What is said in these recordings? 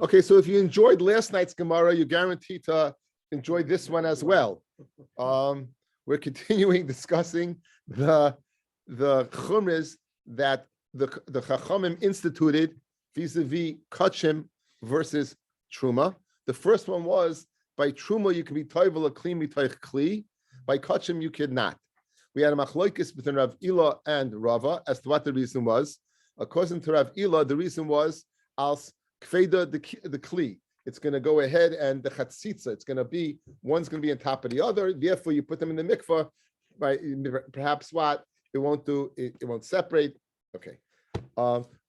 Okay, so if you enjoyed last night's Gemara, you're guaranteed to enjoy this one as well. We're continuing discussing the chumras that the Chachamim instituted vis-a-vis kachim versus truma. The first one was by truma you can be toivel a kli mitoich kli. By kachim you cannot. We had a machlokes between Rav Ila and Rava as to what the reason was. According to Rav Ila, the reason was als kfeda the kli. It's going to go ahead and the chatzitza. It's going to be one's going to be on top of the other. Therefore, you put them in the mikvah. Right? Perhaps what it won't do. It won't separate. Okay.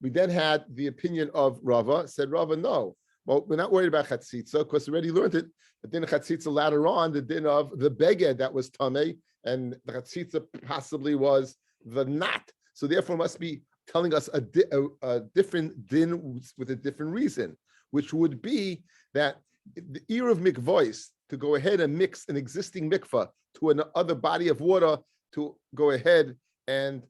We then had the opinion of Rava. Said Rava, no. Well, we're not worried about chatzitza because we already learned it. The din of chatzitza later on, the din of the beged that was tamei, and the chatzitza possibly was the knot. So therefore, must be telling us a different din with a different reason, which would be that the ear of mikvois to go ahead and mix an existing mikvah to another body of water to go ahead and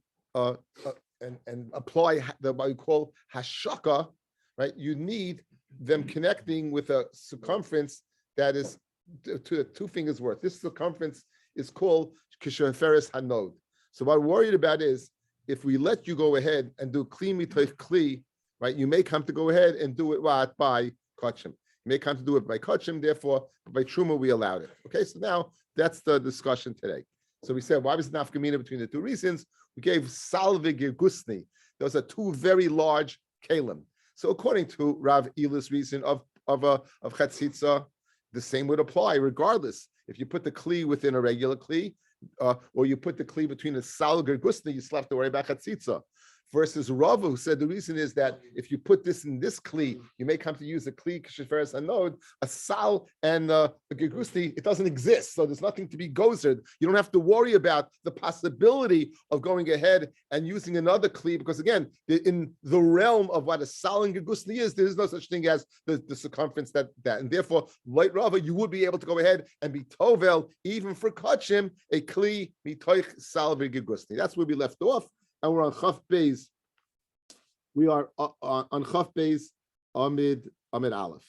apply what we call hashaka, right? You need them connecting with a circumference that is to 2 fingers worth. This circumference is called kishaferes hanod. So what we're worried about is if we let you go ahead and do kli mitoich kli, right? You may come to go ahead and do it by kachim. You may come to do it by kachim. Therefore, by truma we allowed it. Okay, so now that's the discussion today. So we said, why was it nafkamina between the 2 reasons? We gave salve girgusni. Those are 2 very large kalim. So according to Rav Ila's reason of chatzitza, the same would apply regardless. If you put the kli within a regular kli, or you put the kli between a salve girgusni, you still have to worry about chatzitza. Versus Rava, who said the reason is that if you put this in this kli, you may come to use a kli kisheferes hanod, a sal and a gegusni, it doesn't exist. So there's nothing to be gozered. You don't have to worry about the possibility of going ahead and using another kli, because again, in the realm of what a sal and gegusni is, there is no such thing as the circumference that. And therefore, like Rava, you would be able to go ahead and be tovel, even for kachim, a kli mitoich sal gegusni. That's where we left off. And we're on Chaf Beis. We are on Chaf Beis Amid Aleph.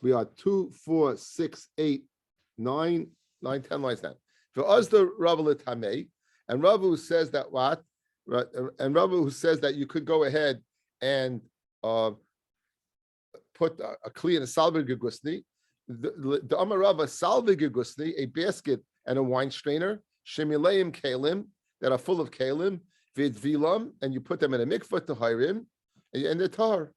We are 2, 4, 6, 8, 9, 10 lines down. For us, the Rav Tamei, and Rav who says that what? And Rav who says that you could go ahead and put a kli in a salve gegusni. The Amar Rav, a salve gegusni, a basket and a wine strainer, shemileim kalim that are full of kalim. Vidvilam, and you put them in a mikvah to hirim, and they're tar.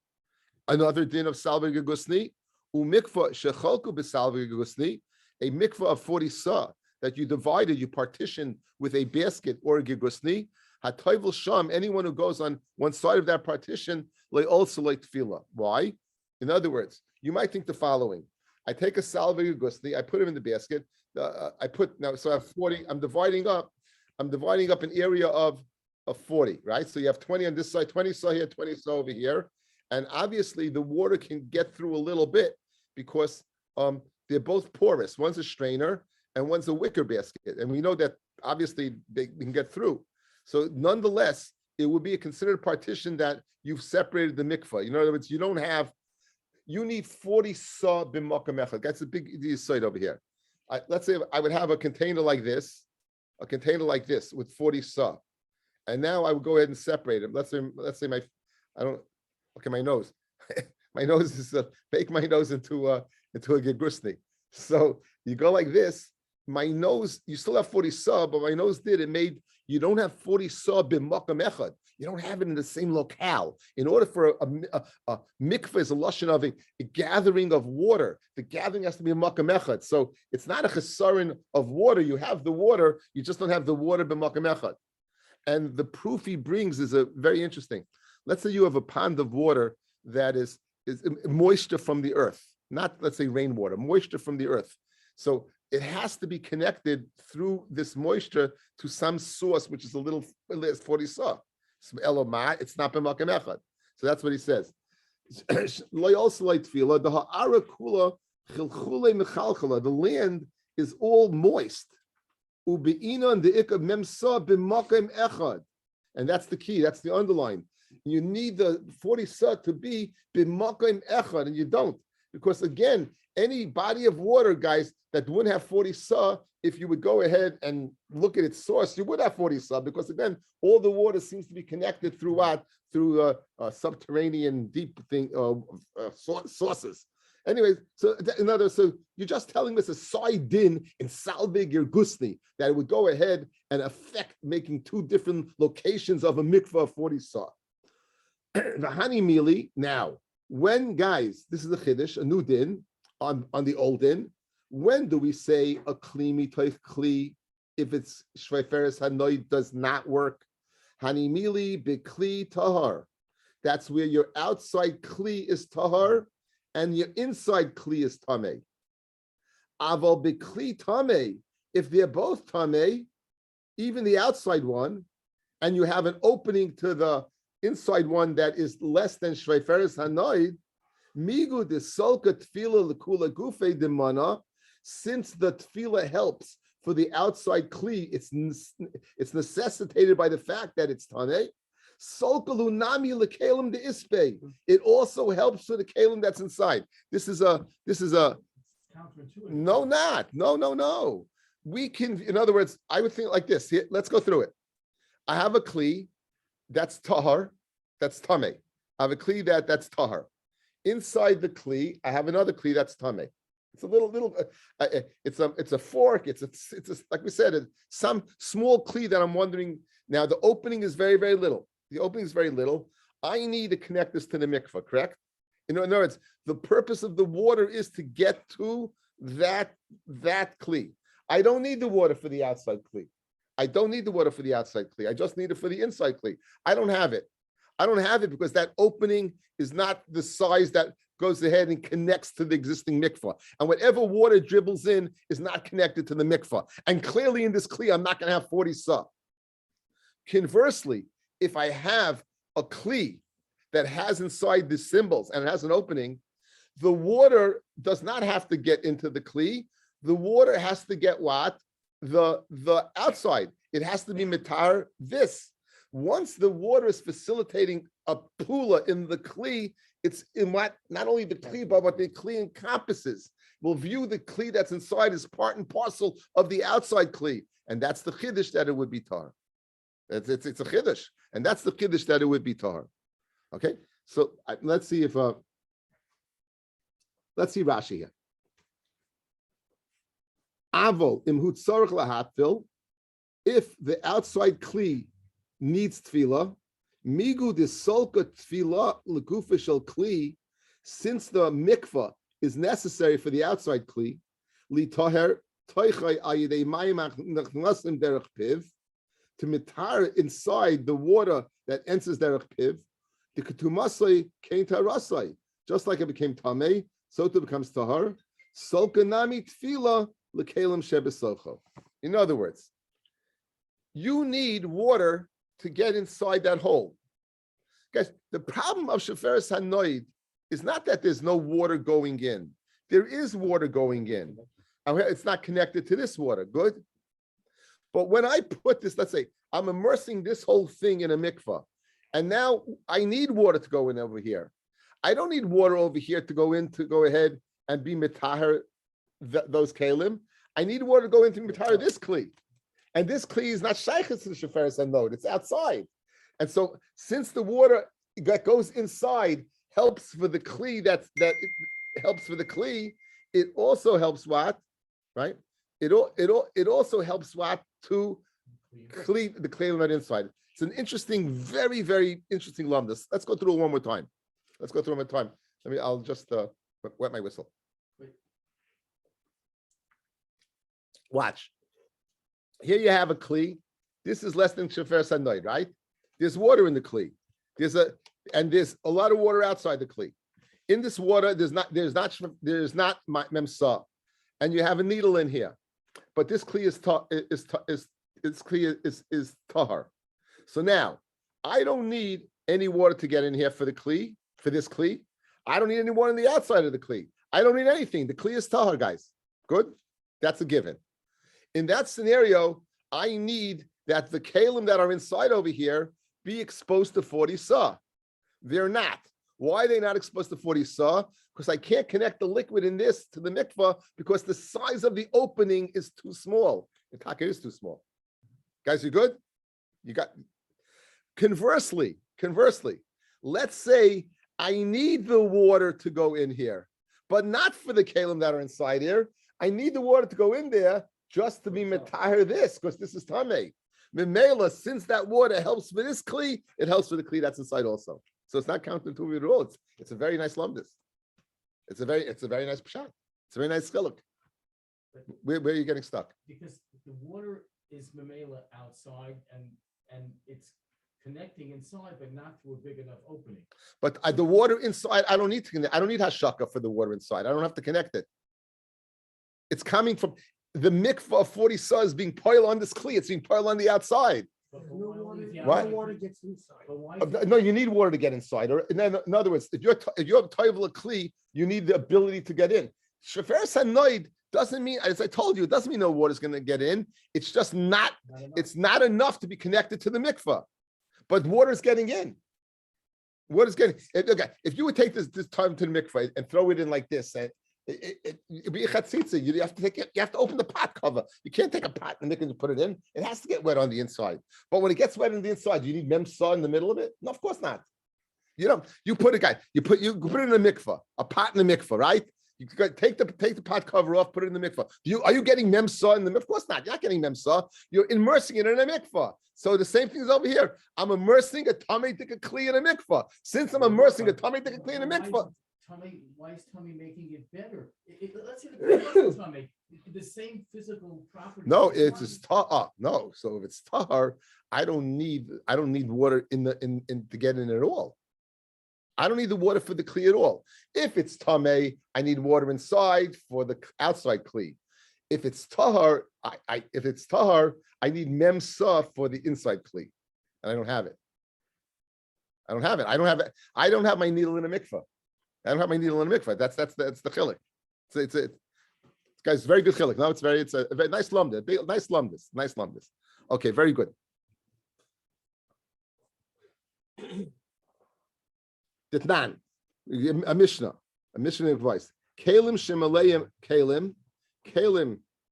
Another din of salve gegusni, umikvah shechalku b'salve gegusni, a mikvah of 40 sa that you divided, you partitioned with a basket or a gegusni. Hatoivel sham, anyone who goes on one side of that partition, lay also like tefillah. Why? In other words, you might think the following: I take a salve gegusni, I put it in the basket. So I have 40. I'm dividing up an area of 40, right? So you have 20 on this side, 20 saw here, 20 saw over here. And obviously the water can get through a little bit because they're both porous. One's a strainer and one's a wicker basket. And we know that obviously they can get through. So nonetheless, it would be a considered partition that you've separated the mikvah. In other words, you need 40 saw b'makam echad. That's a big site over here. Let's say I would have a container like this with 40 saw. And now I would go ahead and separate them. Let's say my nose. My nose is bake my nose into a gegusni. So you go like this. My nose, you still have 40 saw, but my nose you don't have 40 saw b'makam echad. You don't have it in the same locale. In order for a mikveh is a lashon of a gathering of water. The gathering has to be a makam echad. So it's not a chesaron of water. You have the water, you just don't have the water b'makam echad. And the proof he brings is a very interesting. Let's say you have a pond of water that is moisture from the earth, not let's say rainwater, moisture from the earth. So it has to be connected through this moisture to some source, which is a little 40 saw. It's not b'makam echad. So that's what he says. The land is all moist. And that's the key. That's the underline. You need the 40 sa to be b'makam echad, and you don't. Because again, any body of water, guys, that wouldn't have 40 sa, if you would go ahead and look at its source, you would have 40 sa, because again, all the water seems to be connected through subterranean deep thing sources. Anyways, so so you're just telling us a side din in Salvig or Gusni that it would go ahead and affect making two different locations of a mikvah of 40 sa. The honey mili. Now, when guys, this is a chiddush, a new din on the old din. When do we say a kli mitoich kli if it's shveiferes hanoid does not work? Hani mili bekli tahar. That's where your outside kli is tahar and your inside kli is tameh. Aval bekli tameh. If they're both tameh, even the outside one, and you have an opening to the inside one that is less than shveiferes hanoid, migu de solka tefila lekula gufe demana. Since the tefillah helps for the outside kli, it's necessitated by the fact that it's taneh. Solkalu nami lekelim de ispe. It also helps for the kelim that's inside. This is a no. We can, in other words, I would think like this. Here, let's go through it. I have a kli that's tahar, that's tameh. I have a kli that's tahar. Inside the kli, I have another kli that's tameh. It's a little. It's a fork. It's like we said, some small kli that I'm wondering. Now the opening is very, very little. The opening is very little. I need to connect this to the mikvah, correct? In other words, the purpose of the water is to get to that kli. I don't need the water for the outside kli. I just need it for the inside kli. I don't have it because that opening is not the size that goes ahead and connects to the existing mikvah. And whatever water dribbles in is not connected to the mikvah. And clearly in this kli, I'm not going to have 40 sa. Conversely, if I have a kli that has inside the symbols and it has an opening, the water does not have to get into the kli. The water has to get what? The outside. It has to be mitar this. Once the water is facilitating a pula in the kli, it's in what not only the kli, but what the kli encompasses. We'll view the kli that's inside as part and parcel of the outside kli, and that's the chiddush that it would be tar. It's a chiddush, and that's the chiddush that it would be tar. Okay, so let's see Rashi here. Avol imhut tzarich lahatfil. If the outside kli needs tefillah, migu disolka tefillah legufa shel kli, since the mikvah is necessary for the outside kli, li toher toichai ayidei mayim nachnasim derech piv, to mitar inside the water that enters derech piv, the ketumasai came tarasai, just like it became tamei, so it becomes tahar. Solka nami tefillah lekelim shebesocho. In other words, you need water to get inside that hole. Guys, the problem of Sheferes Hanoid is not that there's no water going in. There is water going in. It's not connected to this water. Good. But when I put this, let's say I'm immersing this whole thing in a mikvah, and now I need water to go in over here. I don't need water over here to go ahead and be mitaher those kalim. I need water to go into mitaher this kli. And this kli is not shaykhs to the Sheferes Hanoid, it's outside. And so since the water that goes inside helps for the kli, that helps for the kli, it also helps what? Right? It also helps what to kli, the kli that inside. It's an interesting, very, very interesting lumdus. Let's go through it one more time. I'll just wet my whistle. Watch. Here you have a kli. This is less than Sheferes Hanoid, right? There's water in the kli. There's a lot of water outside the kli. In this water, there's not memsa, and you have a needle in here. But this kli is tahar. So now I don't need any water to get in here for the kli, for this kli. I don't need any water on the outside of the kli. I don't need anything. The kli is tahar, guys. Good? That's a given. In that scenario, I need that the kalim that are inside over here be exposed to 40 sa. They're not. Why are they not exposed to 40 saw? Because I can't connect the liquid in this to the mikvah because the size of the opening is too small. The taka is too small. Guys, you good? You got. Conversely, let's say I need the water to go in here, but not for the kalim that are inside here. I need the water to go in there just to be metahir this, because this is tamei. Memela, since that water helps for this kli, it helps for the kli that's inside also. So it's not counterintuitive at all. It's a very nice lumdis. It's a very nice pshat. It's a very nice chiluk. Where are you getting stuck? Because the water is memela outside and it's connecting inside, but not to a big enough opening. But the water inside, I don't need to connect. I don't need hashaka for the water inside. I don't have to connect it. It's coming from the mikvah of 40 saw is being piled on this kli. It's being piled on the outside. What? Water gets inside. No, you need water to get inside. Or in other words, if you're toivel a kli, you need the ability to get in. Sheferes hanoid doesn't mean, as I told you, it doesn't mean no water is going to get in. It's just not. It's not enough to be connected to the mikvah, but water is getting in. Water is getting. Okay, if you would take this time to the mikvah and throw it in like this, and it'd be a chatzitza. You have to take it. You have to open the pot cover. You can't take a pot and put it in. It has to get wet on the inside. But when it gets wet on the inside, do you need memsa in the middle of it? No, of course not. You know, you put it in a mikvah, a pot in the mikvah, right? You take the pot cover off, put it in the mikvah. Are you getting memsa in the mikvah? Of course not. You're not getting memsa. You're immersing it in a mikvah. So the same thing is over here. I'm immersing a tummy dika kli in a mikvah. Since I'm immersing a tummy dika kli in a mikvah. Why is tummy making it better? Let's say the tummy, the same physical property. No, it's tahar. No, so if it's tahar, I don't need water to get in at all. I don't need the water for the kli at all. If it's tamei, I need water inside for the outside kli. If it's tahar, I need memsa for the inside kli, and I don't have it. I don't have my needle in a mikvah. I don't have my needle in a mikvah. That's the chiluk. It's guys, very good chiluk. No, it's a very nice lumdis. Nice lumdis. Okay, very good. Ditnan, a mishnah advice. Kalim shemalayim kalim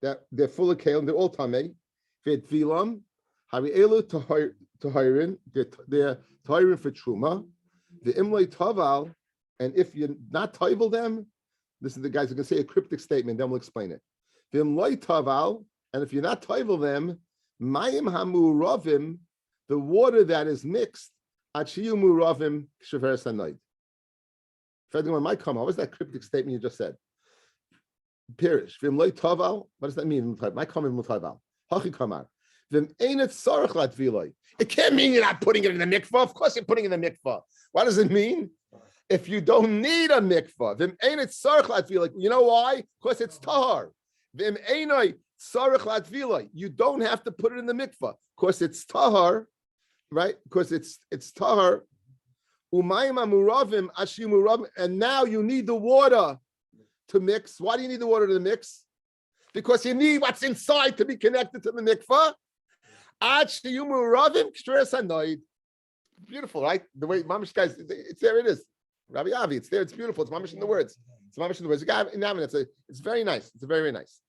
that they're full of kalim. They're all tamei. V'etvilam havi'elu tahirin. They're tahirin for truma. The imlay taval. And if you're not toivel them, this is the guys who can say a cryptic statement, then we'll explain it. V'im loy taval, and if you're not toivel them, mayim hamuravim, the water that is mixed, achiyu muravim sheveres hanoid. If anyone might come, what was that cryptic statement you just said? Pirish. V'im loy taval, what does that mean? My comment mutaval. Hachi kamar. V'im einet sarach lat viloi. It can't mean you're not putting it in the mikvah. Of course you're putting it in the mikvah. What does it mean? If you don't need a mikvah, then ain't it sarach latvila? You know why? Because it's tahar. Then ain't sarach latvila. You don't have to put it in the mikvah. Because it's tahar, right? Because it's tahar. Umayim amuravim ashim muravim. And now you need the water to mix. Why do you need the water to mix? Because you need what's inside to be connected to the mikvah. Ashim muravim k'shreres hanoid. Beautiful, right? The way mamish guys, it's there. It is. Rabbi Avi, it's there. It's beautiful. It's mamish in the words. It's mamish in the words. It's very nice. It's very nice.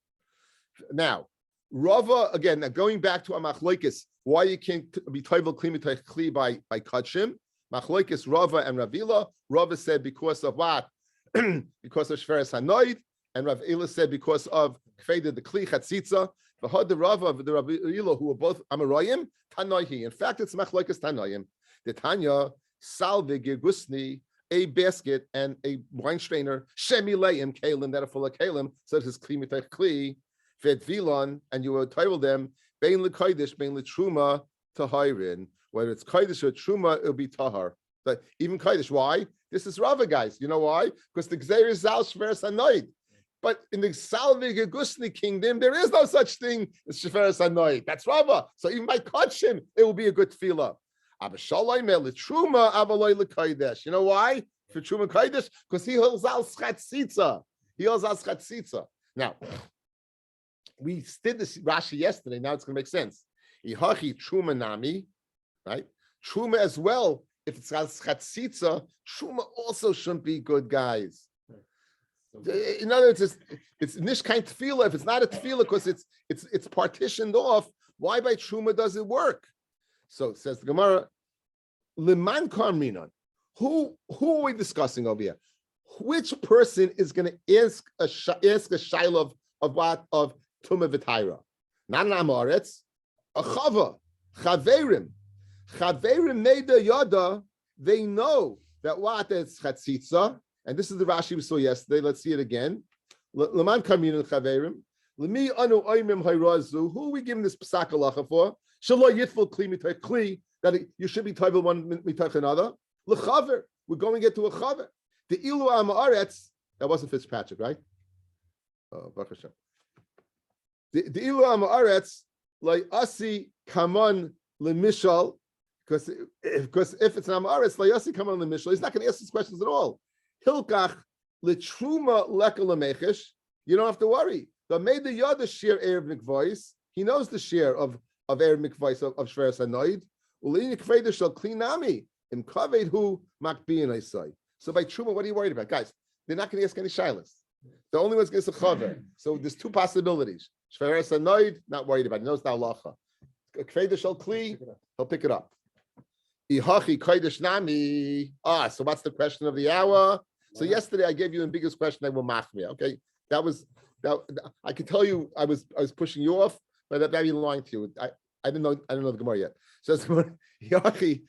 Now, Rava again. Now going back to a machloikis, why you can't be toivel kli by kachim? Machloikis Rava and Ravila. Rava said because of what? Because of shveres hanoid, and Ravila said because of kfeda the kli chatzitza. The had the Rava of the Ravila who were both amarayim tanoihi. In fact, it's machloikis tanoim. The Tanya salve gusni. A basket and a wine strainer, shemilayim kalim that are full of kalim, such as kli mitach kli, vet vilon, and you will title them bein lekaidish, bein letruma tahirin. Whether it's kaidish or truma, it'll be tahar. But even kaidish, why? This is Rava, guys. You know why? Because the gzeir is zal shveres hanoid. But in the salve gusni kingdom, there is no such thing as shveres hanoid. That's Rava. So even by kachim, it will be a good tefillah. You know why? For Truma Kaidish? Because he holds al schatzitza. Now, we did this Rashi yesterday. Now it's going to make sense. Ihachi Truma Nami, right? Truma as well if it's chatzitza, truma also shouldn't be good, guys. In other words, it's nishkain tefillah. If it's not a tefillah because it's partitioned off, why by truma does it work? So it says the Gemara, liman karminon. Who are we discussing over here? Which person is going to ask a shaila of what of Tumah V'Taira? Not an Amoretz, a Chava, Chaverim Neda Yada. They know that what is Chatzitza, and this is the Rashi we saw yesterday. Let's see it again. Laman Karmin Chaverim. Lemi Anu Oimim Hayrazu. Who are we giving this Pesach Halacha for? Shalom Yitful Kli Mitay Kli, that you should be Toivel one Mitay another. L'Chaver. We're going to get to a Chaver. The Ilu Amaretz, that wasn't Fitzpatrick, right? Oh, Baruch Hashem. The Ilu Amaretz, like Asi Kaman Lemishal, because if it's an Amaretz, like Asi Kaman Lemishal, he's not going to ask these questions at all. Hilkach Litruma Leka Lemechish, you don't have to worry. The made the Yada Shir Erev Mikvois, he knows the share of Erev Mikvois of Shveres Hanoid. Ulini Kfeider Shal Klinami, Im Kaved Hu Makbi and Isai. So by Truma, what are you worried about? Guys, they're not going to ask any shilas. The only one's going to say chaver. So there's two possibilities. Shveres Hanoid, not worried about it. He knows the halacha. Kfeider Shal Kli, he'll pick it up. Ihachi Kodesh Nami. So what's the question of the hour? So yesterday I gave you the biggest question that will mach me. Okay, that. I can tell you I was pushing you off, but that very lying to you. I didn't know the Gemara yet. So Yachi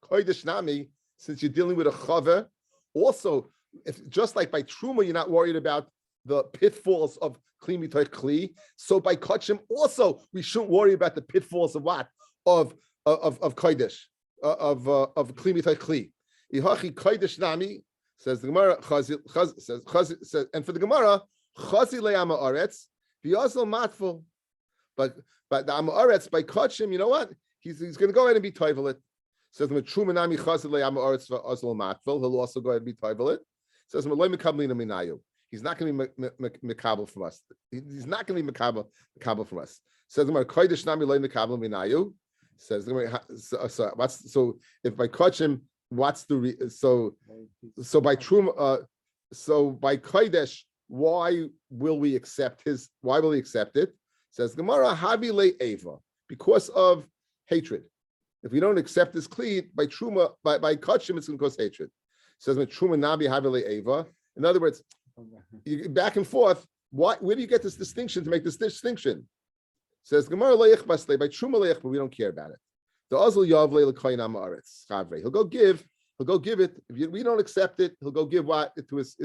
Kodesh Nami, since you're dealing with a chaver, also if just like by Truma you're not worried about the pitfalls of Kli Mitoch Kli, so by Kachim also we shouldn't worry about the pitfalls of what of Kodesh of Kli Mitoch Kli. Yachi Kodesh Nami. Says the Gemara, says, and for the Gemara, Chazi le'ama aretz, v'yazal matful. But the Amaretz by Kachim, you know what? He's going to go ahead and be toivelit. Says the Trumanami Chazi le'ama aretz v'yazal matful. He'll also go ahead and be toivelit. Says Malay mekablina minayu. He's not going to be mekabel from us. He's not going to be mekabel from us. Says the Gemara, Kodesh nami loy mekabel minayu. Says the Gemara, so if by Kachim. What's the so by Truma so by Kodesh, why will we accept his? Why will he accept it? Says Gemara, Habi le Eva, because of hatred. If we don't accept this Kli by Truma, by Kachim, it's going to cause hatred. Says Truma Nabi Habi le Eva. In other words, you, back and forth. Where do you get this distinction to make this distinction? Says Gemara leich basle by Truma leich, but we don't care about it. The Azul Yavle L'Koyin Amaretz Chavre. He'll go give it. If we don't accept it, he'll go give what to his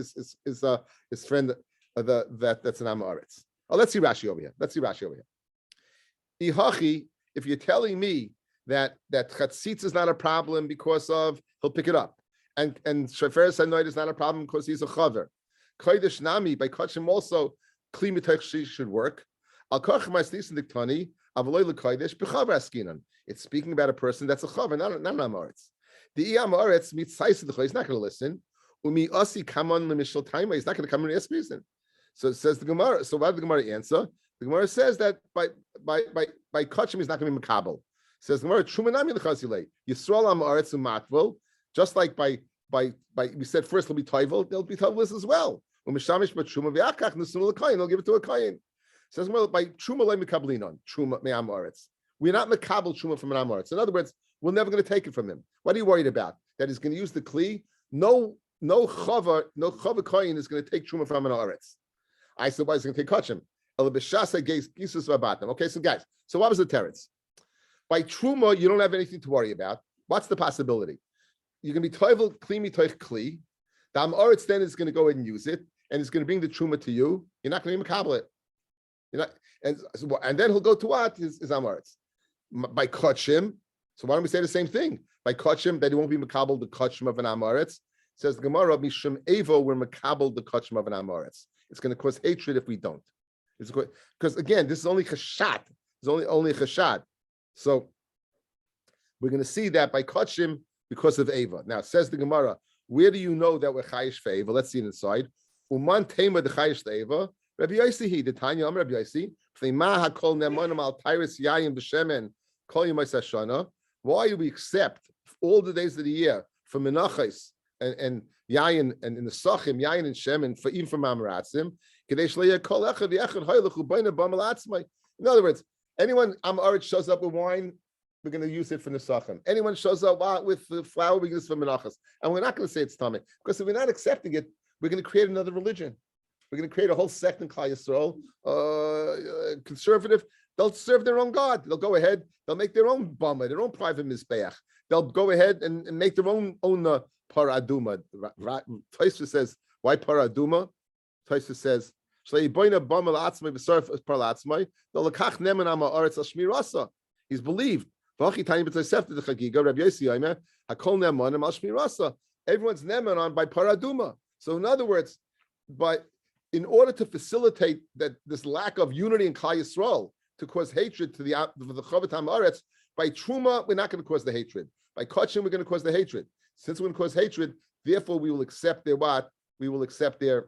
friend that's an Amaretz. Oh, let's see Rashi over here. Ihachi, if you're telling me that chatzitz is not a problem because of he'll pick it up, and Shefer Sanoid is not a problem because he's a chaver. Kodesh Nami by Kachim also Kli Mitoch should work. Al Kach Ma'asnis Diktani Avaloi LeKodesh B'Chaver Askinan. It's speaking about a person that's a chaver, not an Amaretz. The Amaretz meets Saisa. He's not going to listen. Umi Asi Kamon Lemishal Taima. He's not going to come and ask reason. So it says the Gemara. So why did the Gemara answer? The Gemara says that by Kachim he's not going to be Makabel. Says the Gemara Trumanami L'Chazilei Yisrael Amaretz Umatvil. Just like by we said first they'll be Toivel, they'll be Toivel as well. Umishamish but Truma V'Akach Nesul L'Kayin. They'll give it to a Kayin. Says well by Truma Le Mikablinon Truma Me Amaretz. We're not Makabel Truma from an Amaretz. In other words, we're never going to take it from him. What are you worried about? That he's going to use the Kli? No Chava Koyin is going to take Truma from an Amaretz. I said, why is he going to take Kachim? Okay, so guys, so what was the teretz? By Truma, you don't have anything to worry about. What's the possibility? You're going to be Toivel Kli Mitoich Kli. The Amaretz then is going to go ahead and use it, and it's going to bring the Truma to you. You're not going to be Makabel it. You're not, and then he'll go to what? His Amaretz. By Kachim, so why don't we say the same thing? By Kachim, that he won't be Makabel the Kachim of an Amaretz. Says the Gemara, Mishum Evo, we're Makabel the Kachim of an Amaretz. It's going to cause hatred if we don't. Because again, this is only Chashat. It's only Chashat. So we're going to see that by Kachim because of Eva. Now, says the Gemara, where do you know that we're Chayish for Eva? Let's see it inside. Uman Tema the Chayish to Eva. Rabbi Yossi, the Tanya Rabbi Yossi, Flema HaKol Nemonim Al Tyrus Yayim B'Shemen Kol Yomai Sashana. Why do we accept all the days of the year for Menachos and Yayin and in the Sachim, Yayin and Shem, and for even for Mamaratzim? In other words, anyone Amaret shows up with wine, we're going to use it for Nesachim. Anyone shows up with the flour, we're going to use it for Menachos. And we're not going to say it's Tameh, because if we're not accepting it, we're going to create another religion. We're going to create a whole sect in Klal Yisrael, conservative. They'll serve their own God. They'll go ahead. They'll make their own bama, their own private mizbeach. They'll go ahead and make their own paraduma. Taisa says, why paraduma? Taisa says, he's believed. Everyone's neman on by paraduma. So in other words, in order to facilitate this lack of unity in Klal Yisrael, to cause hatred to the Chavat HaMaretz, by Truma, we're not going to cause the hatred. By Kachim, we're going to cause the hatred. Since we're going to cause hatred, therefore we will accept their what? We'll accept their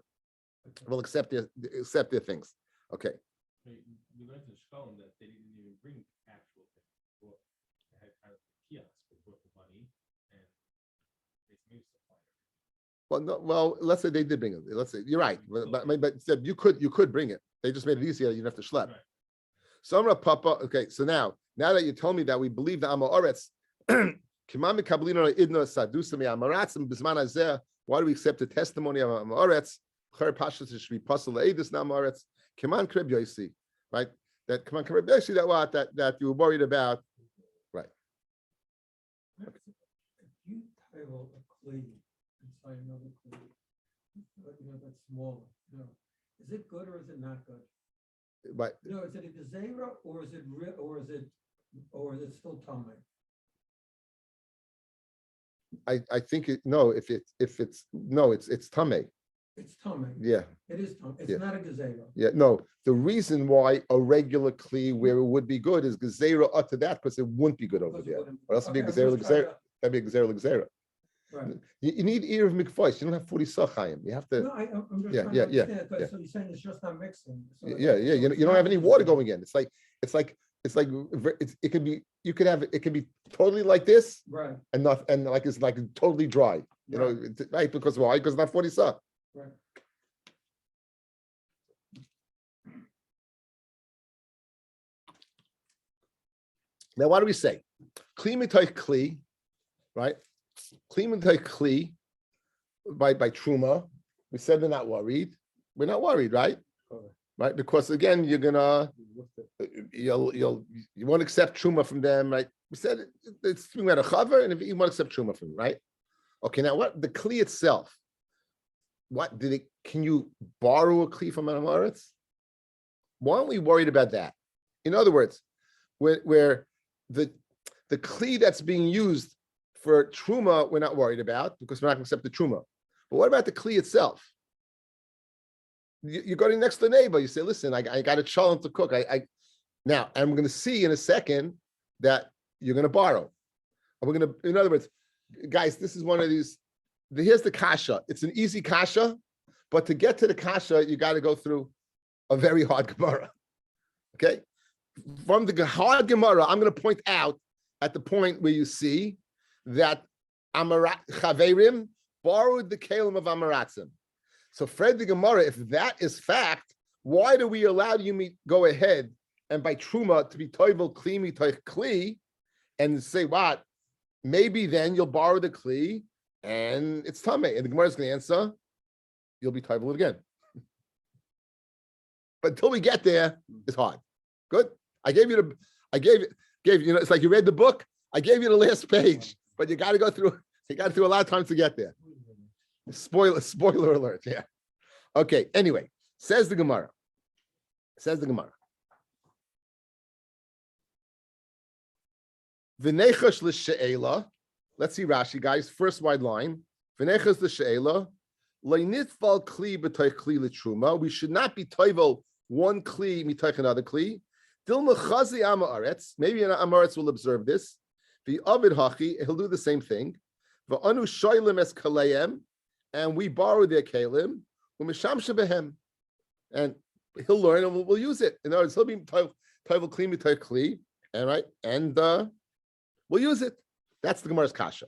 things. Okay. You learned in Shkolm that they didn't even bring actual things. They had kind of kiosks with the money and they made supplier. Well, no. Well, let's say they did bring it. Let's say you're right, but you could bring it. They just made it easier. You don't have to schlep. Right. Samra Papa. Okay, so now that you told me that we believe the Amoretz, why do we accept the testimony of Amoretz? Right? That come on, that you were worried about, right? If you title a Kli inside another Kli, but that's smaller, is it good or is it not good? Right. Is it a gezerah or is it still Tameh? I think it's Tameh. It's Tameh. Yeah. It is Tameh. It's not a gezerah. Yeah, no. The reason why a regular Kli where it would be good is gezerah to that because it wouldn't be good over there. Or else it'd be gezerah. That'd be gezerah. Right. You need ear of mikvois. You don't have 40 sachayim. You have to. No, I'm just Yeah, trying to understand. So you're saying it's just not mixing. So You don't have any water going in. It could be. You could have it. Can be totally like this, right? And like it's like totally dry. Right? Because why? Because it's not 40 sach. Right. Now, what do we say? Kli mitoich kli, right? Kli mitoich kli by truma. We said we're not worried. We're not worried, right? Right? Because again, you won't accept truma from them, right? We said it's talking about a chaver, and if you won't accept truma from them, right? Okay, now what the kli itself? What did it? Can you borrow a kli from Amaretz? Why aren't we worried about that? In other words, where the kli that's being used for truma, we're not worried about because we're not going to accept the truma. But what about the kli itself? You go to next to the neighbor. You say, "Listen, I got a cholent to cook. Now I'm going to see in a second that you're going to borrow. We're going to, in other words, guys, this is one of these. Here's the kasha. It's an easy kasha, but to get to the kasha, you got to go through a very hard Gemara. Okay, from the hard Gemara, I'm going to point out at the point where you see that Chaverim borrowed the kalim of Amaratzim. So, Fred the Gemara, if that is fact, why do we allow you to go ahead and by truma to be toivel kli mitoich kli and say what? Maybe then you'll borrow the kli and it's tameh. And the Gemara is going to answer, you'll be toivel again. But until we get there, it's hard. Good. I gave you it's like you read the book. I gave you the last page, but you got to go through. You got to do a lot of times to get there. Spoiler alert. Yeah. Okay. Anyway, says the Gemara. V'nechash l'she'ela. Let's see Rashi, guys. First wide line. V'nechash l'she'ela. Le'nitval kli b'toich kli l'truma. We should not be toivel one kli mitoich another kli. Dilma chazi amaretz. Maybe an amaretz will observe this. The avid hachi. He'll do the same thing. V'anu shoylem es kaleim. And we borrow their kalim, and he'll learn and we'll use it. In other words, he'll be toivel kli mitoich kli, and we'll use it. That's the Gemara's kasha.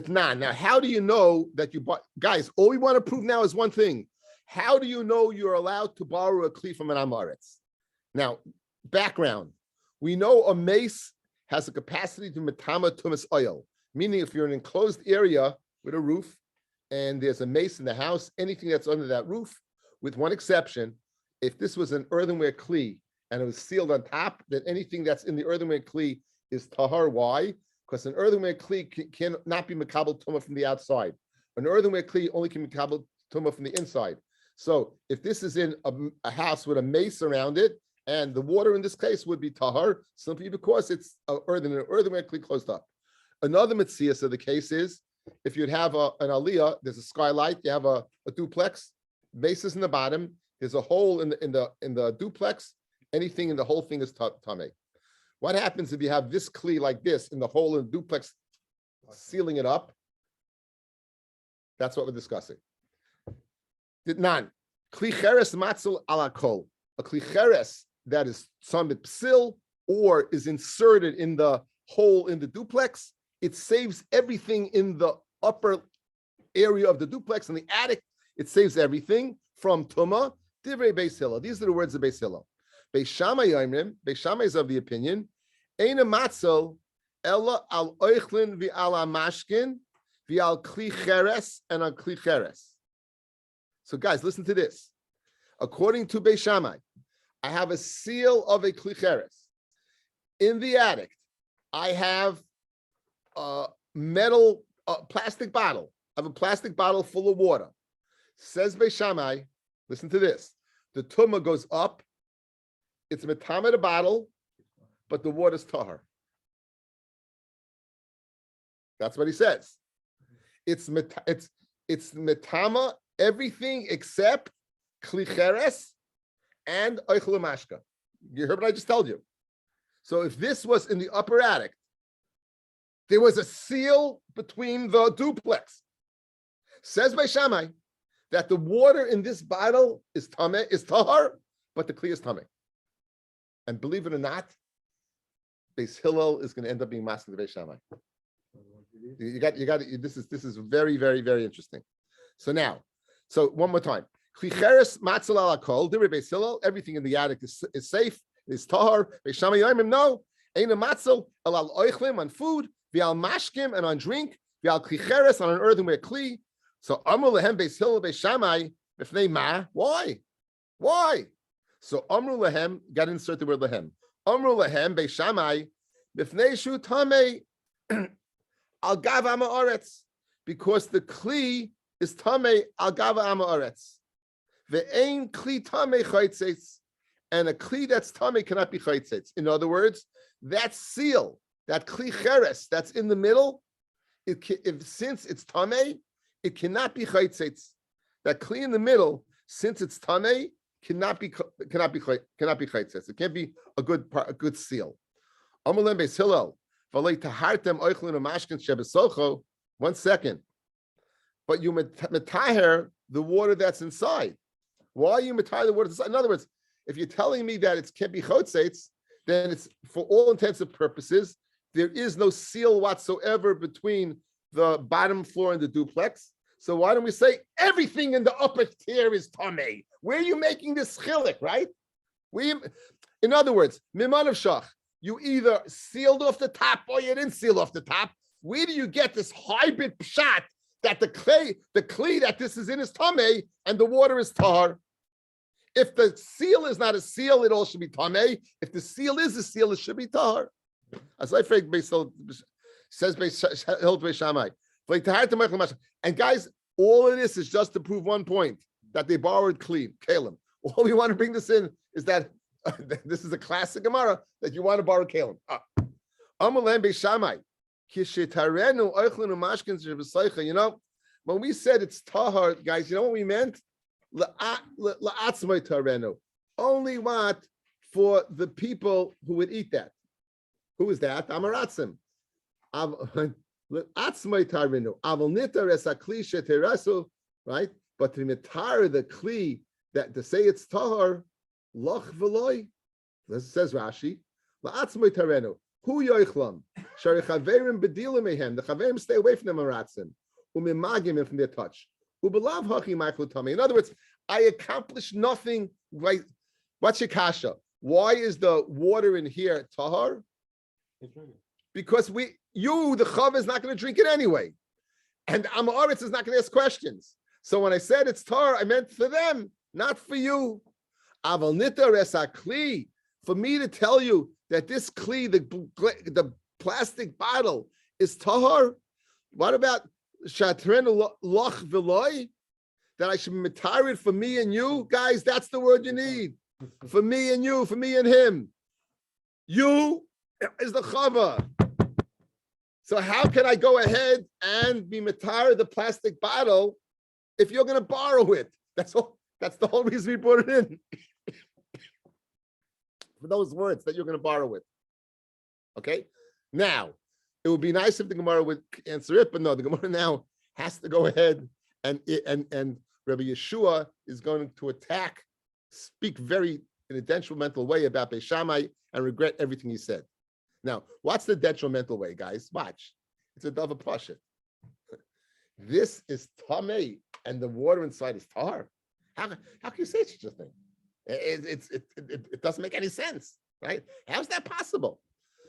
Now, how do you know that you bought? Guys, all we want to prove now is one thing. How do you know you're allowed to borrow a kli from an amaretz? Now, background. We know a mace has a capacity to metama tumas oil, meaning if you're in an enclosed area with a roof and there's a mace in the house, anything that's under that roof, with one exception, if this was an earthenware kli and it was sealed on top, then anything that's in the earthenware kli is tahar. Why? Because an earthenware kli cannot be makabel tumah from the outside. An earthenware kli only can be makabel tumah from the inside. So if this is in a house with a mace around it, and the water in this case would be tahar, simply because it's an earthenware kli closed up. Another mitzias of the case is if you'd have an aliyah, there's a skylight, you have a duplex, bases in the bottom, there's a hole in the duplex, anything in the whole thing is tameh. What happens if you have this kli like this in the hole in the duplex, sealing it up? That's what we're discussing. None. Kli cheres matzel ala kol. A kli cheres that is samit psil or is inserted in the hole in the duplex, it saves everything in the upper area of the duplex in the attic. It saves everything from tuma. Divrei Beis Hillel. These are the words of Beis Hillel. Beis Shammai Yomrim. Beis Shammai is of the opinion. Eina matzel ella al oichlin vi al mashkin vi al kli cheres and al kli cheres. So guys, listen to this. According to Beis Shammai, I have a seal of a kli cheres. In the attic, I have a metal plastic bottle. I have a plastic bottle full of water. Says Beis Shammai, listen to this. The tumah goes up. It's metama the bottle, but the water's tahar. That's what he says. It's metama everything except kli cheres and oichel mashka. You heard what I just told you. So if this was in the upper attic, there was a seal between the duplex. Says Beis Shammai that the water in this bottle is tameh, is tahar, but the kli is tameh. And believe it or not, Beis Hillel is going to end up being master of Beis Shammai. You got. This is very, very, very interesting. So now, one more time. Chicheres matzal ala kol. Divrei Beis Hillel. Everything in the attic is safe. Is tahar. Beis Shammai yomim no. Eina matzal al oichlim on food. V'al mashkim and on drink. V'al chicheres on an earthenware kli. So amru lehem Beis Hillel Beis Shammai. B'fnei ma. Why? So amru lehem. Got to insert the word lehem. Amru lehem Beis Shammai. B'fnei shu tamei. Al gav ama oretz, because the kli is tamei al gav ama oretz. Ve'ein kli tamei chaytzeitz, and a kli that's tamei cannot be chaytzeitz. In other words, that seal, that kli cheres that's in the middle, since it's tamei, it cannot be chaytzeitz. That kli in the middle, since it's tamei, cannot be chaytzeitz. It can't be a good seal. Amalem Beis Hillel. 1 second. But you metaher the water that's inside. Why are you metaher the water inside? In other words, if you're telling me that it can't be chotzeitz, then it's for all intents and purposes, there is no seal whatsoever between the bottom floor and the duplex. So why don't we say everything in the upper tier is tamei? Where are you making this chilik, right? In other words, miman of shach. You either sealed off the top or you didn't seal off the top. Where do you get this hybrid pshat that the kli that this is in is tamei and the water is tar? If the seal is not a seal, it all should be tamei. If the seal is a seal, it should be tar. As I think says Beis Shammai. And guys, all of this is just to prove one point, that they borrowed kli, kalim. All we want to bring this in is that this is a classic Gemara that you want to borrow kalim. Amalem Beis Shammai. You know, when we said it's tahar, guys, you know what we meant? Only what? For the people who would eat that. Who is that? Amaratzim. Right? But to mitar the kli, that to say it's tahar, loch v'loy. This says Rashi, La'atzmoi tarenu. Hu yoichlam. Shari chaverim bedilim mehem. The chaverim stay away from them aratzim. Umimagim from their touch. Ubelav hachi ma'achlu tami. In other words, I accomplished nothing. Right? What's your kasha? Why is the water in here tahar? Because the chav is not going to drink it anyway. And Amaretz is not going to ask questions. So when I said it's tar, I meant for them, not for you. Aval nita resakli, for me to tell you that this kli, the plastic bottle, is tahar. What about shatren loch veloy? That I should be matarid for me and you, guys. That's the word you need. For me and you, for me and him. You is the chava. So how can I go ahead and be matar the plastic bottle if you're going to borrow it? That's all. That's the whole reason we brought it in. For those words that you're going to borrow it. Okay. Now, it would be nice if the Gemara would answer it, but no, the Gemara now has to go ahead and Rabbi Yeshua is going to speak very in a detrimental way about Beis Shammai and regret everything he said. Now, what's the detrimental way, guys? Watch. It's a dava pasha. This is tamei, and the water inside is tar. How can you say such a thing? It doesn't make any sense, right? How's that possible?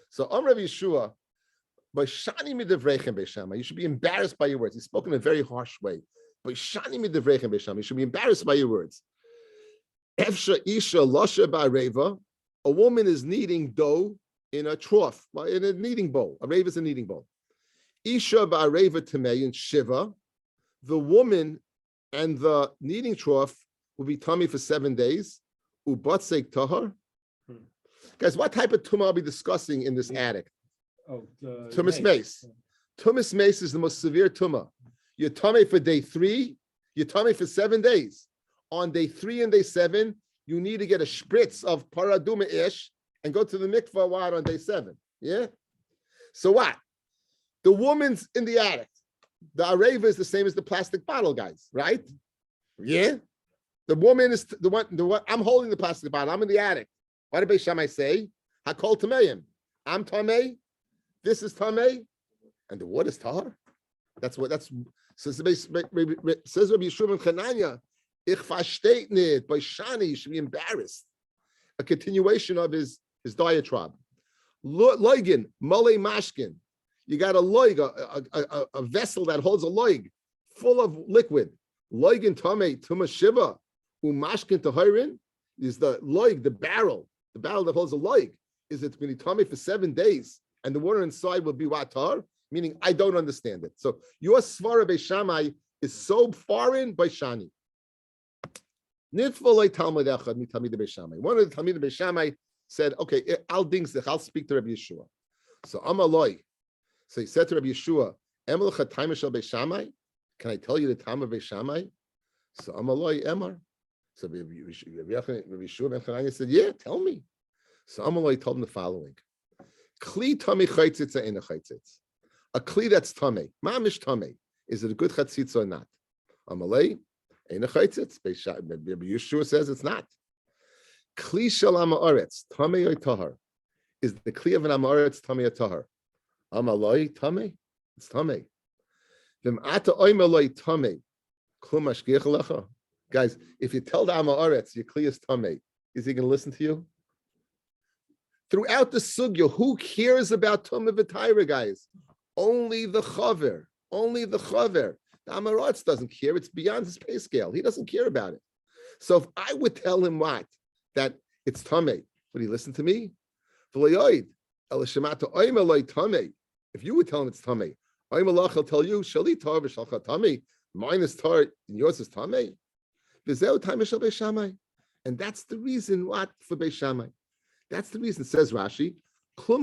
So, Rabbi Yeshua, you should be embarrassed by your words. He spoke in a very harsh way. You should be embarrassed by your words. A woman is kneading dough in a trough, in a kneading bowl. A rave is a kneading bowl. Isha ba'areva tamei in Shiva, the woman and the kneading trough will be tummy for 7 days. Ubatsek tahar. Guys, what type of tumah are we discussing in this attic? Tumas mace. Tumas mace is the most severe tumah. You're tummy for day 3, you're tummy for 7 days. On day 3 and day 7, you need to get a spritz of paraduma ish and go to the mikvah on day 7. Yeah? So what? The woman's in the attic. The areva is the same as the plastic bottle, guys, right? Yeah? The woman is the one, I'm holding the plastic bottle. I'm in the attic. What did Beis Shammai say? Hakol tameim. I'm tamei. This is tamei. And the water is tar. Says Rabbi Yeshua ben Chananya, ich versteht nicht, by Shani, you should be embarrassed. A continuation of his diatribe. Loigin, mole mashkin. You got a loig, a vessel that holds a loig full of liquid. Loigin tame tuma shiva, umashkin tahirin is the loig, the barrel that holds a loig. Is it going to be tame for 7 days, and the water inside will be watar? Meaning, I don't understand it. So your svara Beis Shammai is so foreign by Shani. One of the Talmid Beis Shammai said, "Okay, I'll speak to Rabbi Yeshua." So Amaloi. So he said to Rabbi Yeshua, "Can I tell you the time of Beis Shammai?" So Amaloi Emar. So Rabbi Yeshua ben Chananya said, "Yeah, tell me." So Amaloi told him the following: Kli tami chaytzitz ina chaytzitz. A kli that's tame, mamish tame. Is it a good chatzitz or not? Amalei ina chaytzitz. Rabbi Yeshua says it's not. Kli shel amaretz tame or tahar. Is the kli of an amaretz tame or tahar? Amalei tame. It's tame. V'm'ata oimalei tame. Klum mashgiach lecha. Guys, if you tell the amaretz your kli is tame, is he going to listen to you? Throughout the sugya, who cares about tumah v'tayra, guys? Only the chaver. Only the chaver. The amaretz doesn't care. It's beyond his pay scale. He doesn't care about it. So if I would tell him what? That it's tamei, would he listen to me? If you would tell him it's tamei, he'll tell you, shali tar v'shalcha tamei, mine is tar and yours is tamei. And that's the reason what for Beis Shammai. That's the reason, says Rashi. Very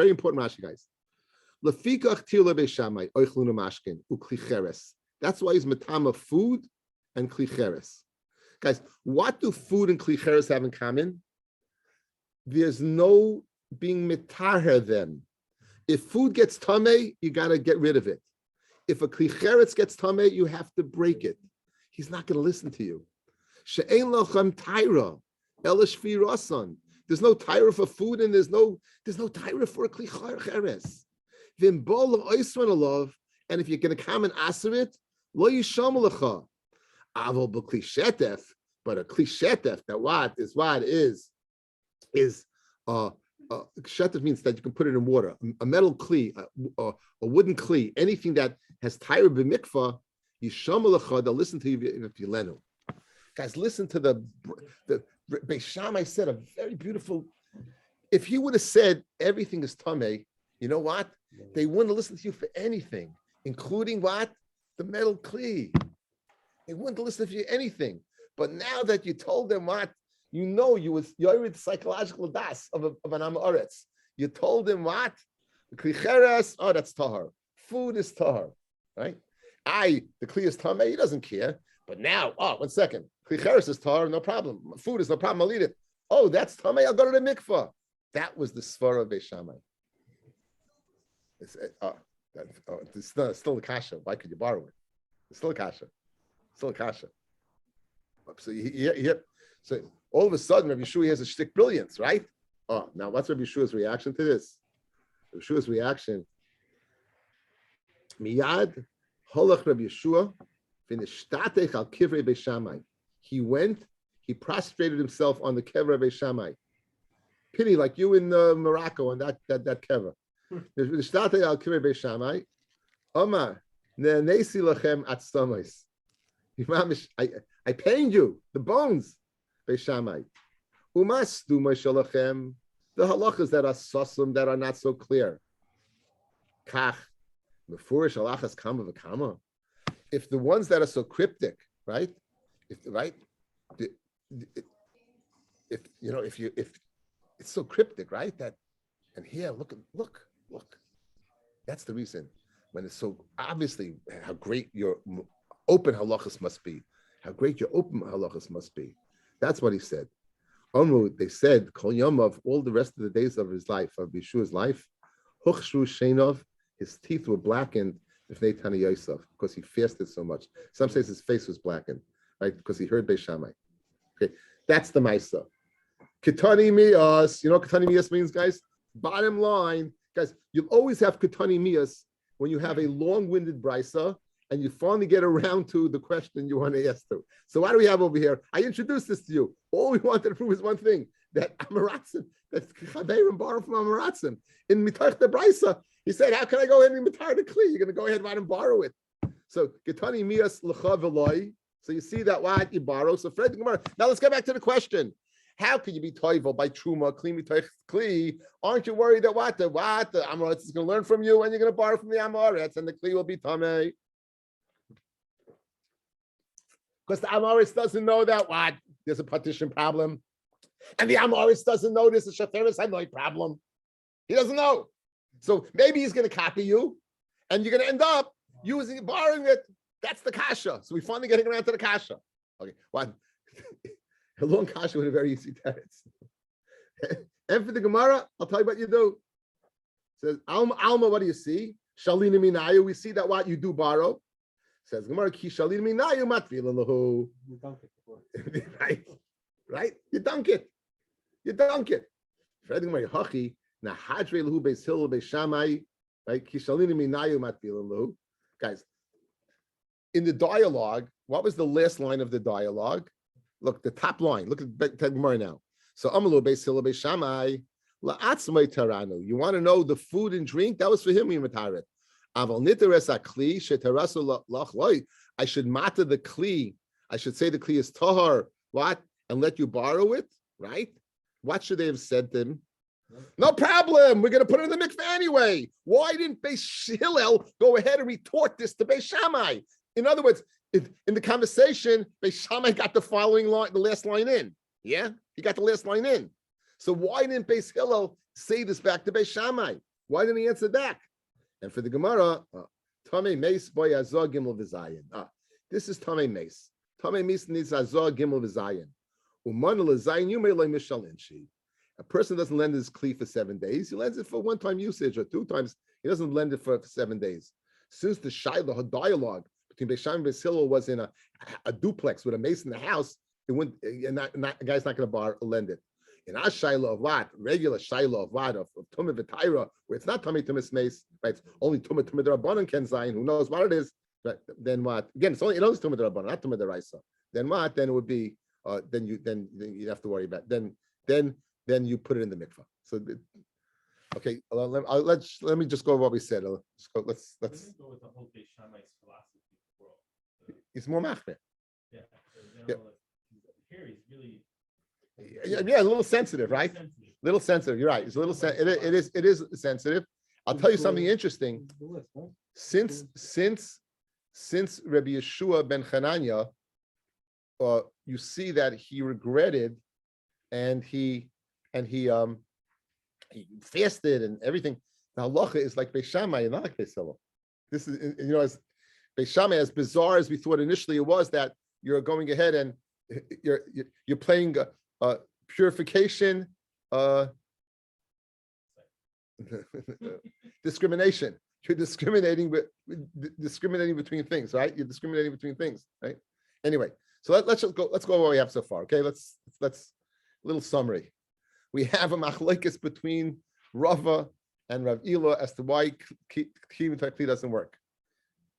important Rashi, guys. That's why he's matama food and klicheres. Guys, what do food and klicheres have in common? There's no being mitaher then. If food gets tameh, you got to get rid of it. If a klicheres gets tameh, you have to break it. He's not going to listen to you. She'ein lochem taira. Elish Rasan. There's no tire for food, and there's no tire for a kli cheres. Vim bol oisman love, and if you're going to come and answer it, lo yishamalecha. Avol b'kli shetef, but a kli shetef that what is shetef means that you can put it in water. A metal kli, a wooden kli, anything that has tire b'mikvah, yishamalecha. They'll listen to you if you lenu. Guys, listen to the Beis Shammai said a very beautiful. If he would have said everything is tamei, you know what? They wouldn't listen to you for anything, including what? The metal kli. They wouldn't listen to you anything. But now that you told them what, you already psychological das of an amoretz. You told them what? The kli cheres, oh, that's tahar. Food is tahar, right? The kli is tamei, he doesn't care. But now, 1 second. Kli cheres is tahar, no problem. Food is no problem, I'll eat it. Oh, that's tamei, I'll go to the mikvah. That was the svara of Beis Shammai. It's still a kasha. Why could you borrow it? It's still a kasha. Still a kasha. So all of a sudden, Rabbi Yeshua has a shtick brilliance, right? Oh, now what's Rabbi Yeshua's reaction to this? Rabbi Yeshua's reaction. Miyad holach Rabbi Yeshua v'nishtatech al kivrei Beis Shammai. He went. He prostrated himself on the kever of Beis Shammai. Pity, like you in Morocco on that kever. V'nishtatech al kivrei Beis Shammai. Omar ne'nesi lachem atztomos. I pained you, the bones, Beis Shammai. Umas duma shalachem, the halachas that are sosum, that are not so clear. Kach, mefurish halachas kama v'kama. If the ones that are so cryptic, right? If it's so cryptic, right? That, and here, look. That's the reason. When it's so obviously how great your open halachas must be. How great your open halachas must be. That's what he said. Omru, they said, Kol Yom of all the rest of the days of his life, of Yeshua's life, Huchshru Sheinov, his teeth were blackened, B'fnei Tani Yosef, because he fasted so much. Some says his face was blackened, right? Because he heard Beis Shammai. Okay, that's the Maisa. Ketani Miyas, you know what Ketani Miyas means, guys? Bottom line, guys, you'll always have Ketani Miyas when you have a long-winded brisa, and you finally get around to the question you want to ask to. So what do we have over here? I introduced this to you. All we wanted to prove is one thing, that Amaratzim, that Chaberim borrow from Amaratzim. In Mitach the Brisa, he said, how can I go ahead and Mitar the Kli? You're going to go ahead and borrow it. So, Getani Mias L'cha V'loi. So you see that what you borrow. So Fred, now let's get back to the question. How can you be toivel by truma, kli mitoich kli? Aren't you worried that the Amoritz is going to learn from you and you're going to borrow from the Amoritz and the kli will be tamei? Because the Amoritz doesn't know that there's a partition problem. And the Amoritz doesn't know there's a Shaferis Hanoi problem. He doesn't know. So maybe he's going to copy you and you're going to end up borrowing it. That's the kasha. So we finally getting around to the kasha. Okay, one. A long kasha with a very easy teretz. And for the Gemara, I'll tell you what you do. It says, Alma, what do you see? Shalina minayu, we see that what you do borrow. Says Gemara, ki shalina minayu matfila lahu. You dunk it. Right? You dunk it. Fred Gemara, hachi, na hadre lahu beis hillel beis shammai, right? Ki shalina minayu matfila lahu. Guys, in the dialogue, what was the last line of the dialogue? Look, the top line. Look at Gemara now. So, Amalu beis hillel beis shammai la'atzmai taranu. You want to know the food and drink? That was for him. We mataret. Aval niteres akli shetarasu lachloi. I should matter the kli. I should say the kli is tahar. What? And let you borrow it, right? What should they have said to him? No problem. We're going to put it in the mikveh anyway. Why didn't Beis Hillel go ahead and retort this to Beis Shammai? In other words, in the conversation, Beis Shammai got the following line, the last line in. Yeah, he got the last line in. So why didn't Beis Hillel say this back to Beis Shammai? Why didn't he answer back? And for the Gemara, Tamei Meis boy Azor Gimel V'Zayin. This is Tamei Meis. Tamei Meis needs Azor Gimel V'Zayin. Uman L'Zayin Yumei Lo Mishalinshi. A person doesn't lend his kli for 7 days. He lends it for one-time usage or 2 times. He doesn't lend it for 7 days. Since the dialogue between Beis Shammai and Beis Hillel was in a duplex with a mace in the house, it wouldn't. And a guy's not going to lend it. In our shaila of what, regular shaila of what, of tumah v'taira, where it's not tummy tumas mace, right? It's only tumah derabanan can zayin. Who knows what it is? But then what? Again, it's only tumah derabanan, not tumah deraisa. Then what? Then it would be. Then you'd have to worry about. Then you put it in the mikvah. So, okay. Let me just go over what we said. Let's go with the whole Beis Shammai's philosophy of the world. It's more machmir. Yeah. Here he's really. Yeah, a little sensitive, right? Little sensitive. You're right. It's a little. It is sensitive. I'll tell you something interesting. Since Rabbi Yeshua ben Chananya, you see that he regretted, and he fasted and everything. The halacha is like Beis Shammai and not like Beis Hillel. This is, as Beis Shammai, as bizarre as we thought initially it was, that you're going ahead and you're playing purification, discrimination. You're discriminating between things, right? You're discriminating between things, right? Anyway, so let's go over what we have so far. Okay, let's little summary. We have a machlokes between Rava and Rav Ila as to why kli doesn't work,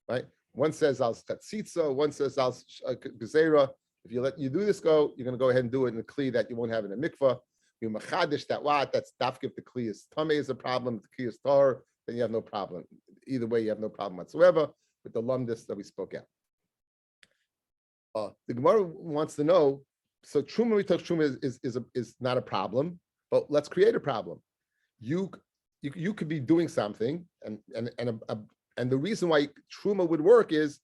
right? One says al chatzitza, one says al gezerah. If you let you do this you're going to go ahead and do it in a kli that you won't have in a mikvah. You machadish that's dafka. If the kli is tamei is a problem, if the kli is tar, then you have no problem. Either way, you have no problem whatsoever with the lumdis that we spoke at. The Gemara wants to know. So truma, we took truma is not a problem, but let's create a problem. You could be doing something, and the reason why truma would work is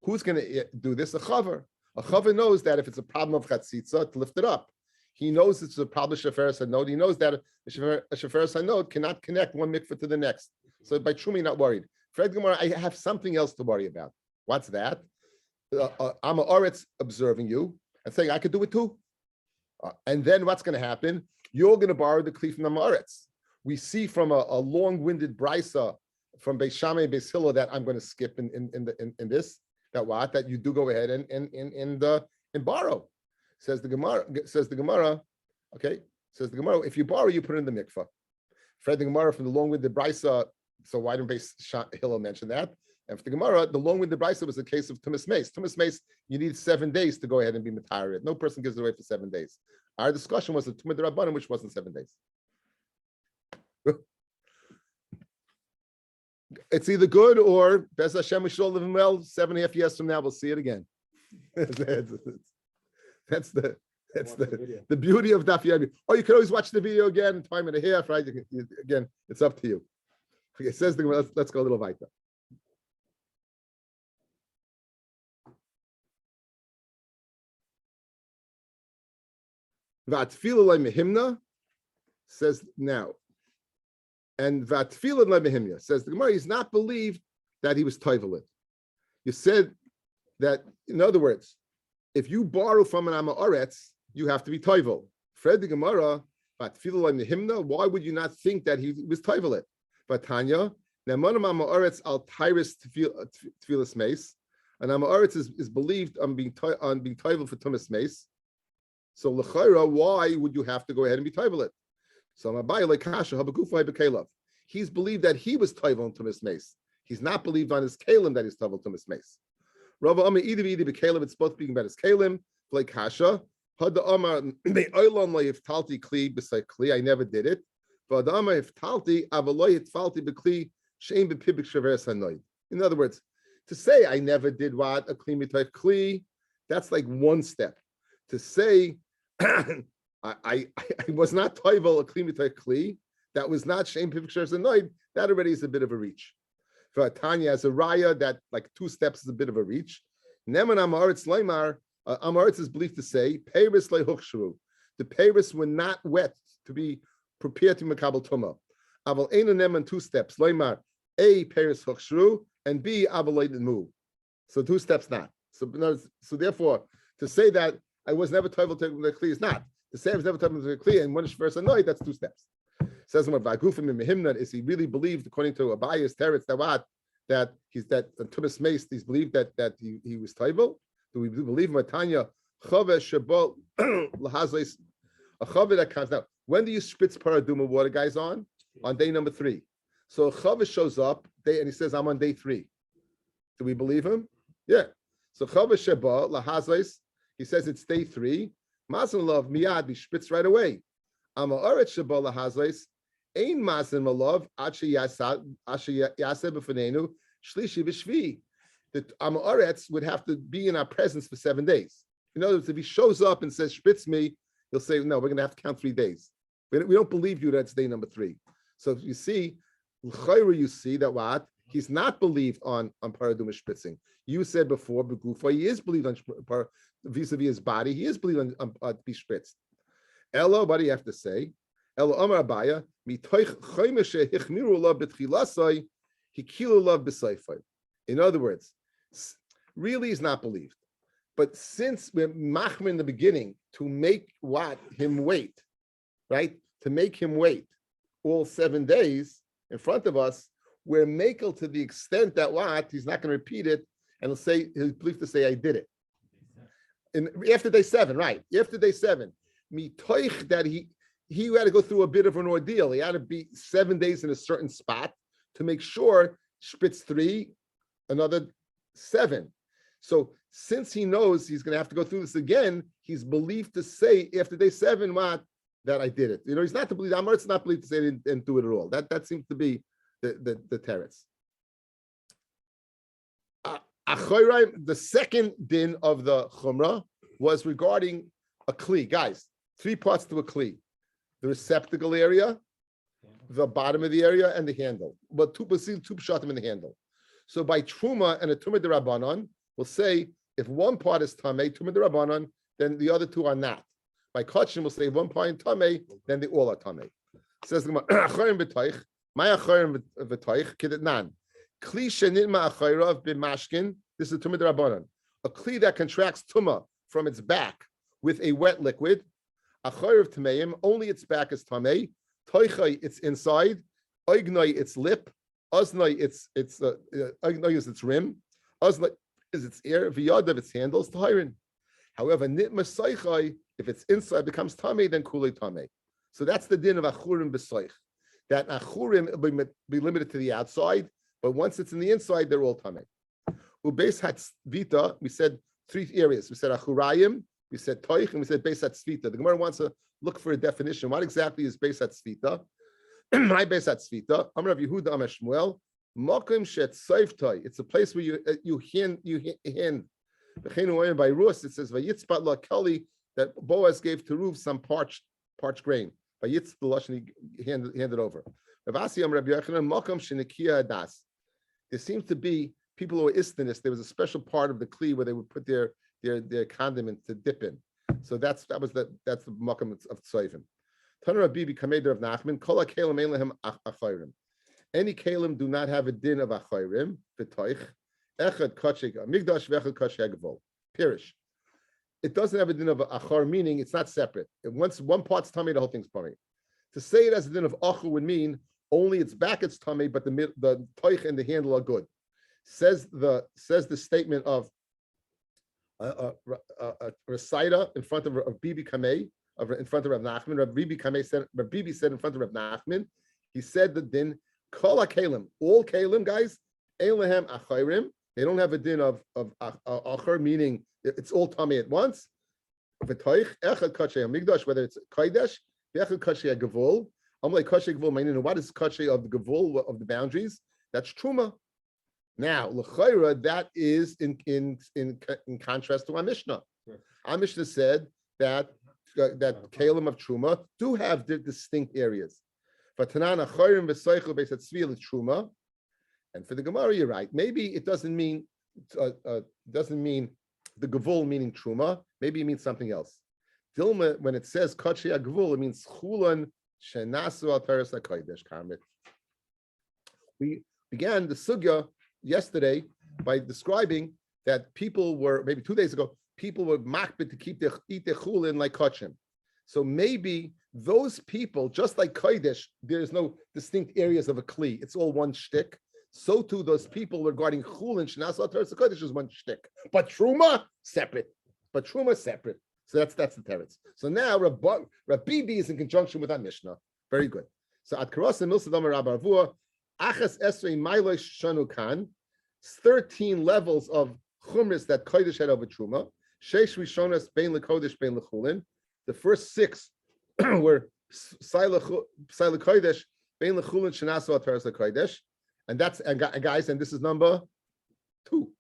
who's going to do this? A chaver. A chaver knows that if it's a problem of chatzitza, to lift it up. He knows it's a problem of sheferes hanod. He knows that a sheferes hanod cannot connect one mikveh to the next. So by truma, you're not worried. Fred Gemara, I have something else to worry about. What's that? I'm a oretz observing you and saying I could do it too. And then what's going to happen? You're going to borrow the kli from the Aretz. We see from a long-winded brisa from Beis Shammai and Beis Hillel that I'm going to skip in this. That you do go ahead and borrow. Says the Gemara. Okay. Says the Gemara. If you borrow, you put it in the mikvah. Fred the Gemara from the long-winded brisa. So why didn't Beis Hillel mention that? And for the Gemara, the long-winded brisa was a case of tumas mace. Tumas mace, you need 7 days to go ahead and be matarid. No person gives it away for 7 days. Our discussion was the tumah derabanan, which wasn't 7 days. It's either good or Bez Hashem, we should all live well. 7.5 years from now, we'll see it again. That's the beauty of Daf Yomi. Oh, you can always watch the video again, time and a half, right? Again, it's up to you. Okay, says the Gemara. Let's go a little weiter. Vatfila mehimna says now, and vatfila mehimna says the Gemara. He's not believed that he was toivelit. You said that, in other words, if you borrow from an Amoretz, you have to be toivel. Fred the Gemara, vatfila mehimna. Why would you not think that he was toivelit? Vatanya nemanam Amoretz al tyrus tfilas mace, and Amoretz is believed on being toivel for tumas mace. So l'chayra, why would you have to go ahead and be toivel it? So he's believed that he was toivel to tumas mace. He's not believed on his kalim that he's toivel to tumas mace. Rava Amar either bekalim. It's both speaking about his kalim. Like kasha, hada Amar me'olam la'iftalti kli b'say kli. I never did it. But Amar iftalti avaloy iftalti b'kli she'em b'pibik shaveres hanoid. In other words, to say I never did what a kli mitay kli, that's like one step. To say I was not toivel a kli mitay kli, that was not she'em b'pibik shaveres hanoid. That already is a bit of a reach. For Tanya as a raya, that like 2 steps is a bit of a reach. Neman Amaretz Leimar, Amaretz is believed to say, Peiris lehuchshru. The Peiris were not wet to be prepared to Makabal Tuma. Aval Einu Neman 2 steps. Leimar, A, Peiris huchshru, and B, Aval Leidin Mu. So 2 steps not. So therefore, to say that I was never toivel to the Kli is not. To say I was never toivel to the Kli and one first annoyed, that's 2 steps. Says is he really believed, according to Abaya's teretz, that he's that Tumas Mace, he's believed that he was toivel? Do we believe Matanya Chava sheba lahazais, a chava that comes now. When do you spritz paraduma water, guys? On day number 3. So a chava shows up and he says, "I'm on day 3." Do we believe him? Yeah. So chava sheba lahazais, he says it's day 3. Mazin love miyad, we spritz right away. Ama oret sheba lahazais, ein mazin love achi yaseh b'fanenu shlishi v'shvi. The Amoretz would have to be in our presence for 7 days. In other words, if he shows up and says, "Spitz me," he'll say, "No, we're going to have to count 3 days. We don't believe you that it's day number 3. So if you see, you see that what? He's not believed on paraduma spitzing. You said before, Begufa, he is believed on vis-a-vis his body. He is believed on be spritzed. Elo, what do you have to say? Elo Amar Abaya, mitoich choymeshe hichmiru lav betchilasai, hikilu lav b'seifai. In other words, really is not believed. But since we're machmir in the beginning to make him wait, right? To make him wait all 7 days in front of us, we're makel to the extent that he's not going to repeat it and he'll believe to say, "I did it." And after day 7, right? After day 7, mitoich that he had to go through a bit of an ordeal. He had to be 7 days in a certain spot to make sure spritz 3, another 7. So since he knows he's going to have to go through this again, he's believed to say after day 7 that I did it. He's not to believe. It's not believed to say he didn't do it at all. That seems to be the teretz. The second din of the chumrah was regarding a kli. Guys, 3 parts to a kli: the receptacle area, the bottom of the area, and the handle. But two pshatim in the handle. So by truma and a tumah derabanan, we'll say if one part is tamei, tumah derabanan, then the other 2 are not. By kachim, we'll say if one part is tamei, then they all are tamei. Says the Gemara, acharim b'toich, my acharim b'toich, kidetnan. Kli shenitma achayrav b'mashkin. This is tumah derabanan. A kli that contracts tumah from its back with a wet liquid. Achayrav tameim, only its back is tamei. Toichai, its inside. Oignoi, its lip. Oznoi, its oignoi is its rim. Oznoi is its ear. V'yadav, its handles. Tahirin. However, nitma soichai, if it's inside becomes tamei, then kulei tamei. So that's the din of achurim b'soich. That achurim will be limited to the outside, but once it's in the inside, they're all tamei. Ubeis hatzvita, we said 3 areas. We said achurayim, we said toich, and we said beis hatzvita. The Gemara wants to look for a definition. What exactly is beis hatzvita? My beis hatzvita. Amar Rav Yehuda Amar Shmuel. Mokim shet soiftai. It's a place where you hand. By Rus, it says vayitzpat la keli, that Boaz gave to Ruth some parched grain. Vayitz the lashon, he handed over. Ravasi Amar Rabbi Yochanan mokim shenikia das. There seems to be people who are istanis. There was a special part of the kli where they would put their condiment to dip in. So that's the mokim of tzoivim. Tana Rabbi Kameder of Nachman. Kol hakelim ein lehem achayrim. Any kalim do not have a din of achayrim. V'toich echad kachig migdash v'echad kachig gavol. Pirish. It doesn't have a din of achar, meaning it's not separate. Once one part's tummy, the whole thing's tummy. To say it as a din of achar would mean only its back it's tummy, but the toich and the handle are good. Says the statement of a reciter in front of Bibi Kamei, in front of Rav Nachman. Rav Bibi Kamei said, Rav Bibi said in front of Rav Nachman, he said the din kol kalim, all kalim guys, ein lehem achayrim. They don't have a din of achar, meaning it's all tummy at once. V'toich echad kachei hamigdash, whether it's kodesh, echad kachei gavul. I'm like kachei gavul. Meaning, what is kachei of the gavul of the boundaries? That's truma. Now, l'chayra, that is in contrast to our Mishnah. Sure. Our Mishnah said that kalim of truma do have distinct areas. V'tanan achayrim v'soichel beis hatzvil is truma. And for the Gemara, you're right. Maybe it doesn't mean the gavul meaning truma. Maybe it means something else. Dilma, when it says kachei gavul, it means chulan shenasu al teres hakodesh karmit. We began the sugya yesterday by describing that people were, maybe 2 days ago, people were makbid to eat their chulin like kachim. So maybe those people, just like kodesh, there's no distinct areas of a kli. It's all one shtick. So too, those people regarding chulin shenas al teres hakodesh is one shtick, but truma separate. but truma is separate. So that's the teretz. So now Rabbi is in conjunction with our Mishnah. Very good. So at Karos and Milsadam Rabbi Avua, Achas Esrei Mailoi Shanu Kan, 13 levels of chumris that Kodesh had over truma. Sheish Rishonas Bein LeKodesh Bein LeChulin. The first 6 were Saila Kodesh Bein LeChulin Shenasu Ataras LeKodesh, and that's guys, and this is number 2.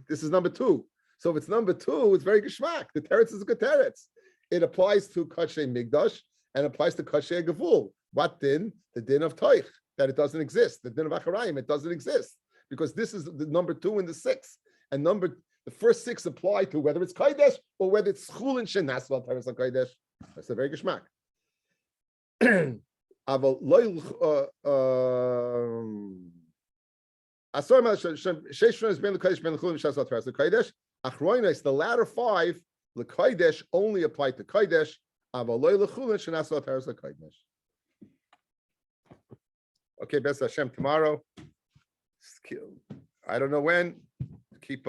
This is number 2. So if it's number 2, it's very geschmack. The teretz is a good teretz. It applies to Kosher Migdash and applies to Kosher Gevul. What din? The din of Toich, that it doesn't exist. The din of Acharayim, it doesn't exist. Because this is the number 2 and the 6. And the first 6 apply to whether it's Kodesh or whether it's Chulin Shenas Val Teres Kodesh. That's a very geschmack. The latter 5, the Kodesh only apply to Kodesh. Okay, B'ez Hashem tomorrow. I don't know when. Keep